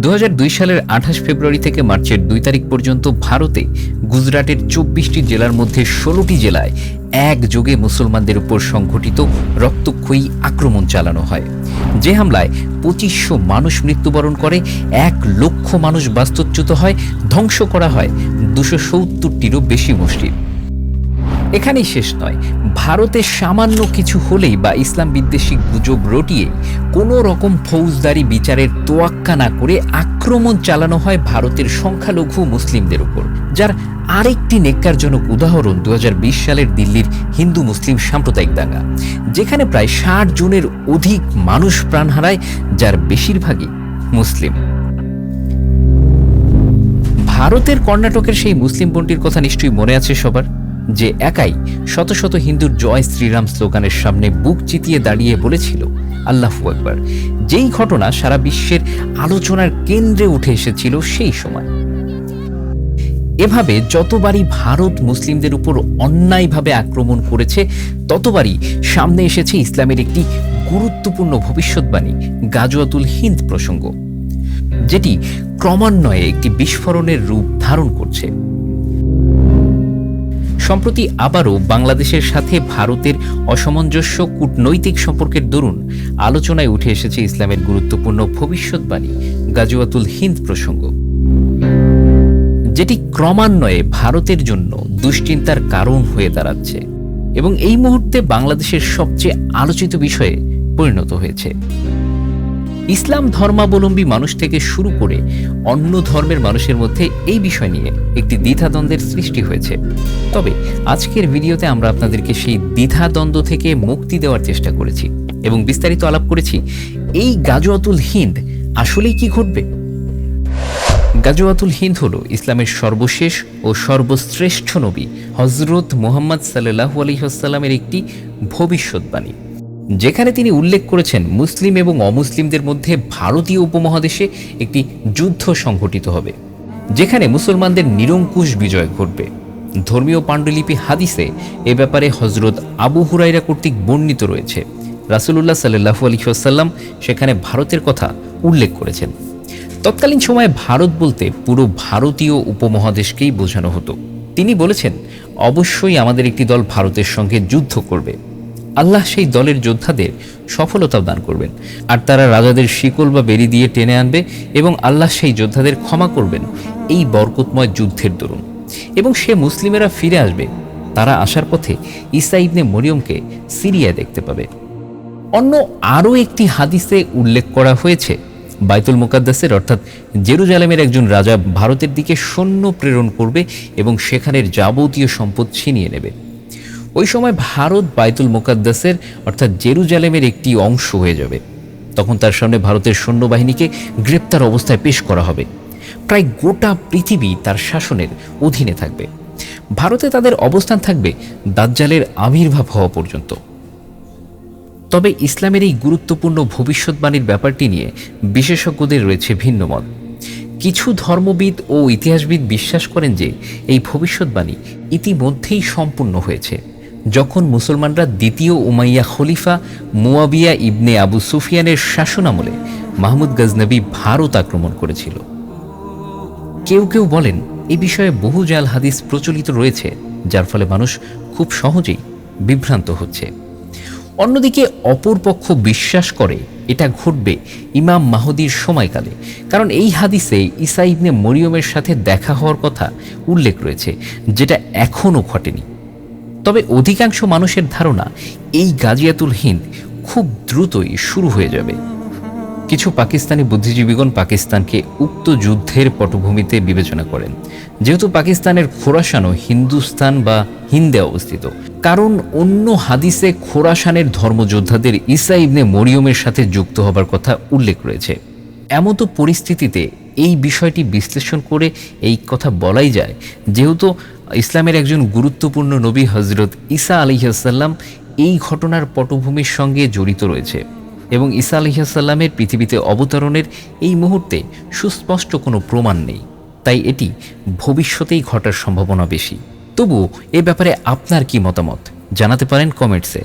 2002 সালের 28 ফেব্রুয়ারি থেকে মার্চের 2 তারিখ পর্যন্ত ভারতে গুজরাটের 24টি জেলার মধ্যে 16টি জেলায় একযোগে মুসলমানদের উপর সংঘটিত রক্তক্ষয়ী আক্রমণ চালানো হয়। যে হামলায় 2500 মানুষ মৃত্যুবরণ করে, 1 লক্ষ মানুষ বাস্তুচ্যুত হয়, ধ্বংস করা হয় 270টিরও বেশি মসজিদ। এখানেই শেষ নয়, ভারতে সামান্য কিছু হলেই বা ইসলাম বিদ্বেষী গুজব রটিয়ে কোনো রকম ফৌজদারি বিচারের তোয়াক্কা না করে আক্রমণ চালানো হয় ভারতের সংখ্যালঘু মুসলিমদের উপর, যার আরেকটি নেক্কারজনক উদাহরণ 2020 সালের দিল্লির হিন্দু মুসলিম সাম্প্রদায়িক দাঙ্গা, যেখানে প্রায় 60 জনের অধিক মানুষ প্রাণ হারায়, যার বেশিরভাগই মুসলিম। ভারতের কর্ণাটকের সেই মুসলিম বোনটির কথা নিশ্চয়ই মনে আছে সবার, যে একাই শত শত হিন্দুর জয় শ্রীরাম স্লোগানের সামনে বুক চিতিয়ে দাঁড়িয়ে বলেছিল আল্লাহু আকবার, যেই ঘটনা সারা বিশ্বের আলোচনার কেন্দ্রে উঠে এসেছিল সেই সময়। এভাবে যতবারই ভারত মুসলিমদের উপর অন্যায়ভাবে আক্রমণ করেছে, ততবারই সামনে এসেছে ইসলামের একটি গুরুত্বপূর্ণ ভবিষ্যৎবাণী গাজওয়াতুল হিন্দ প্রসঙ্গ, যেটি ক্রমান্বয়ে একটি বিস্ফোরণের রূপ ধারণ করছে। সম্প্রতি আবারও বাংলাদেশের সাথে ভারতের অসামঞ্জস্য কূটনৈতিক সম্পর্কের দরুন আলোচনায় উঠে এসেছে ইসলামের গুরুত্বপূর্ণ ভবিষ্যৎবাণী গাজওয়াতুল হিন্দ প্রসঙ্গ, যেটি ক্রমান্বয়ে ভারতের জন্য দুশ্চিন্তার কারণ হয়ে দাঁড়াচ্ছে এবং এই মুহূর্তে বাংলাদেশের সবচেয়ে আলোচিত বিষয়ে পরিণত হয়েছে। ইসলাম ধর্মাবলম্বী মানুষ থেকে শুরু করে অন্য ধর্মের মানুষের মধ্যে এই বিষয় নিয়ে একটি দ্বিধাদ্বন্দ্বের সৃষ্টি হয়েছে। তবে আজকের ভিডিওতে আমরা আপনাদেরকে সেই দ্বিধাদ্বন্দ্ব থেকে মুক্তি দেওয়ার চেষ্টা করেছি এবং বিস্তারিত আলাপ করেছি এই গাজওয়াতুল হিন্দ আসলেই কি ঘটবে। গাজওয়াতুল হিন্দ হল ইসলামের সর্বশেষ ও সর্বশ্রেষ্ঠ নবী হযরত মুহাম্মদ সাল্লাল্লাহু আলাইহি ওয়াসাল্লামের একটি ভবিষ্যৎবাণী, যেখানে তিনি উল্লেখ করেছেন মুসলিম এবং অমুসলিমদের মধ্যে ভারতীয় উপমহাদেশে একটি যুদ্ধ সংঘটিত হবে, যেখানে মুসলমানদের নিরঙ্কুশ বিজয় ঘটবে। ধর্মীয় পাণ্ডুলিপি হাদিসে এ ব্যাপারে হযরত আবু হুরায়রা কর্তৃক বর্ণিত রয়েছে। রাসূলুল্লাহ সাল্লাল্লাহু আলাইহি ওয়াসাল্লাম সেখানে ভারতের কথা উল্লেখ করেছেন। তৎকালীন সময়ে ভারত বলতে পুরো ভারতীয় উপমহাদেশকেই বোঝানো হতো। তিনি বলেছেন, অবশ্যই আমাদের একটি দল ভারতের সঙ্গে যুদ্ধ করবে, আল্লাহ সেই দলের যোদ্ধাদের সফলতাও দান করবেন, আর তারা রাজাদের শিকল বা বেড়ি দিয়ে টেনে আনবে এবং আল্লাহ সেই যোদ্ধাদের ক্ষমা করবেন এই বরকতময় যুদ্ধের দরুন, এবং সে মুসলিমেরা ফিরে আসবে। তারা আসার পথে ঈসা ইবনে মরিয়মকে সিরিয়ায় দেখতে পাবে। অন্য আরও একটি হাদিসে উল্লেখ করা হয়েছে, বাইতুল মুকাদ্দাসের অর্থাৎ জেরুজালেমের একজন রাজা ভারতের দিকে সৈন্য প্রেরণ করবে এবং সেখানের যাবতীয় সম্পদ ছিনিয়ে নেবে। ওই সময় ভারত বাইতুল মুকাদ্দাসের অর্থাৎ জেরুজালেমের একটি অংশ হয়ে যাবে। তখন তার সামনে ভারতের সৈন্যবাহিনীকে গ্রেপ্তার অবস্থায় পেশ করা হবে। প্রায় গোটা পৃথিবী তার শাসনের অধীনে থাকবে। ভারতে তাদের অবস্থান থাকবে দাজ্জালের আবির্ভাব হওয়া পর্যন্ত। তবে ইসলামের এই গুরুত্বপূর্ণ ভবিষ্যৎবাণীর ব্যাপারটি নিয়ে বিশেষজ্ঞদের রয়েছে ভিন্ন মত। কিছু ধর্মবিদ ও ইতিহাসবিদ বিশ্বাস করেন যে এই ভবিষ্যৎবাণী ইতিমধ্যেই সম্পূর্ণ হয়েছে, যখন মুসলমানরা দ্বিতীয় উমাইয়া খলিফা মুয়াবিয়া ইবনে আবু সুফিয়ানের শাসনামলে মাহমুদ গজনবী ভারত আক্রমণ করেছিল। কেউ কেউ বলেন এই বিষয়ে বহু জাল হাদিস প্রচলিত রয়েছে, যার ফলে মানুষ খুব সহজেই বিভ্রান্ত হচ্ছে। অন্যদিকে অপরপক্ষ বিশ্বাস করে এটা ঘটবে ইমাম মাহদীর সময়কালে, কারণ এই হাদিসে ঈসা ইবনে মরিয়মের সাথে দেখা হওয়ার কথা উল্লেখ রয়েছে, যেটা এখনও ঘটেনি। তবে অধিকাংশ মানুষের ধারণা এই গাজিয়াতুল হিন্দ খুব দ্রুতই শুরু হয়ে যাবে। কিছু পাকিস্তানি বুদ্ধিজীবীগণ পাকিস্তানকে উক্ত যুদ্ধের পটভূমিতে বিবেচনা করেন, যেহেতু পাকিস্তানের খোরাসানও হিন্দুস্তান বা হিন্দে অবস্থিত, কারণ অন্য হাদিসে খোরাসানের ধর্মযোদ্ধাদের ঈসা ইবনে মরিয়মের সাথে যুক্ত হবার কথা উল্লেখ রয়েছে। এমতো পরিস্থিতিতে এই বিষয়টি বিশ্লেষণ করে এই কথা বলাই যায়, যেহেতু ইসলামের একজন গুরুত্বপূর্ণ নবী হযরত ঈসা আলাইহিস সালাম এই ঘটনার পটভূমির সঙ্গে জড়িত রয়েছে এবং ঈসা আলাইহিস সালামের পৃথিবীতে অবতরণের এই মুহূর্তে সুস্পষ্ট কোনো প্রমাণ নেই, তাই এটি ভবিষ্যতেই ঘটার সম্ভাবনা বেশি। তবুও এ ব্যাপারে আপনার কি মতামত জানাতে পারেন কমেন্টসে।